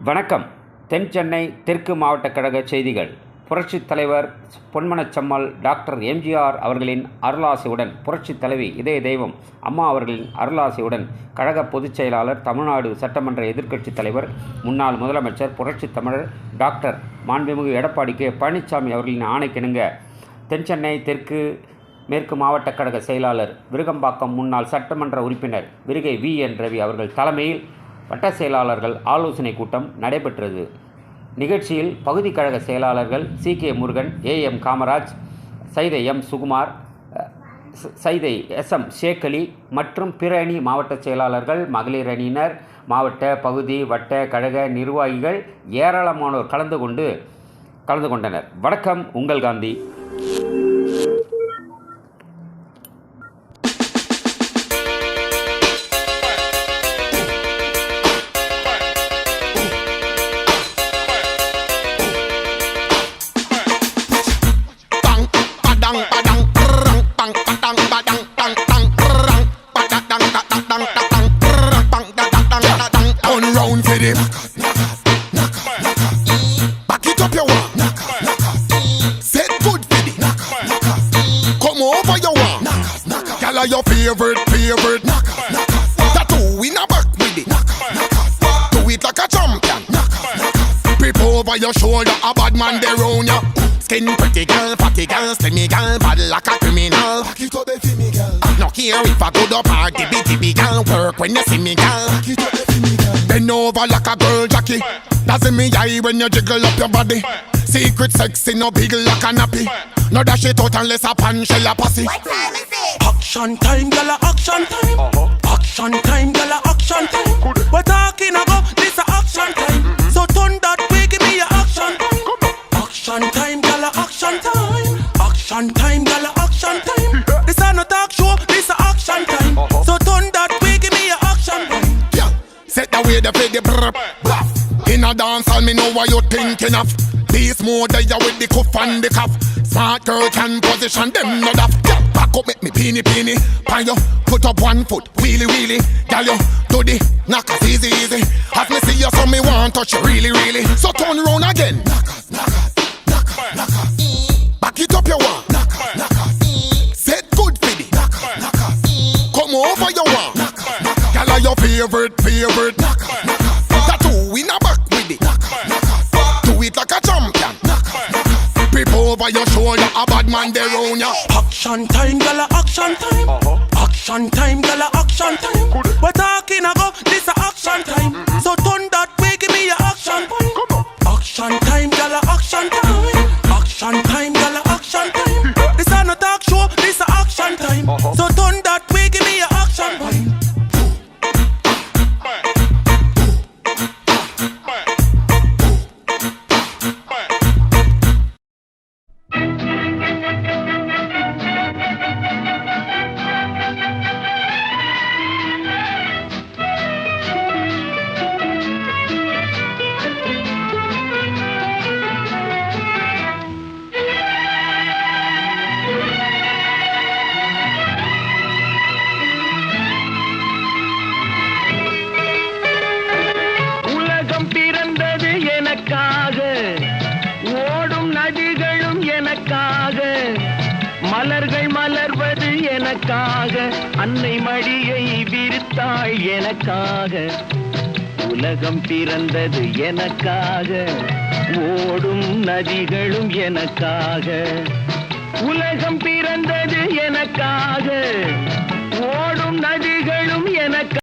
வணக்கம். தென் சென்னை தெற்கு மாவட்ட கழக செய்திகள். புரட்சித் தலைவர் பொன்மனச்செம்மல் டாக்டர் எம்ஜிஆர் அவர்களின் அருளாசையுடன், புரட்சித் தலைவி இதய தெய்வம் அம்மா அவர்களின் அருளாசையுடன், கழக பொதுச் செயலாளர், தமிழ்நாடு சட்டமன்ற எதிர்க்கட்சித் தலைவர், முன்னாள் முதலமைச்சர், புரட்சித் தமிழர் டாக்டர் மாண்புமிகு எடப்பாடி கே பழனிசாமி அவர்களின் ஆணைக்கிணங்க தென்சென்னை தெற்கு மேற்கு மாவட்ட கழக செயலாளர், விருகம்பாக்கம் முன்னாள் சட்டமன்ற உறுப்பினர் விருகை வி.என். ரவி அவர்கள் தலைமையில் வட்ட செயலாளர்கள் ஆலோசனை கூட்டம் நடைபெற்றது. நிகழ்ச்சியில் பகுதி கழக செயலாளர்கள் C K. Murugan, A M. Kamaraj, Saidai M. Sukumar, Saidai S M. Sheikh Ali மற்றும் பிற அணி மாவட்ட செயலாளர்கள், மகளிர் அணியினர், மாவட்ட, பகுதி, வட்ட கழக நிர்வாகிகள் ஏராளமானோர் கலந்து கொண்டனர். வணக்கம். உங்கள் Gandhi. Back it up, you want. Set good for it. Come over, you want. Girl, are your favorite. Tattoo in a back with it. Do it like a champion. Grip over your shoulder, a bad man there round ya. Skin pretty girl, fatty girl, slimmy girl, bad like a criminal. Back it up, baby girl. No care if I go to party, bitty girl, work when you see me, girl. Back it up, baby girl. Bend over like a girl, Jackie. That's in me eye when you jiggle up your body. Secret sexy, no big like a nappy. No dash it out unless a pan shell a pussy. What time is it? Action time, gala, action time. Action time, gala, action time. We're talking about this a action time. So turn that way, give me a action time. Action time, gala, action time. Action time, gala, action time. This a no talk show, this a action time. So turn that way, give me a action time. Yeah, set the way the play the brr, bluff. In a dance hall, me know what you thinking of. Beast mode, there with the cuff and the cuff. Smart girl can position them not up. Yeah, back up, make me peeny. Pan you, put up one foot, wheelie. Girl you, do the knockers easy. As me see you, so me want touch you really. So turn round again. Knockers. Back it up, you want. Knockers. Set good for the knockers. Come over, you want. Girl are your favorite. Tattoo in a back with it. Do it like a champion. Grip over your shoulder, a bad man there round ya. Action time, gala, action time. Action time, gala, action time. We're talking about this a action time. So turn that way, give me a action point. Action time, gala, action time. Action time, gala, action time. This a no talk show, this a action time. So turn that way, give me a action point. ஓடும் நதிகளும் எனக்காக, மலர்கள் மலர்வது எனக்காக, அன்னை மடியை விரித்தாள் எனக்காக. உலகம் பிறந்தது எனக்காக, ஓடும் நதிகளும் எனக்காக. உலகம் பிறந்தது எனக்காக,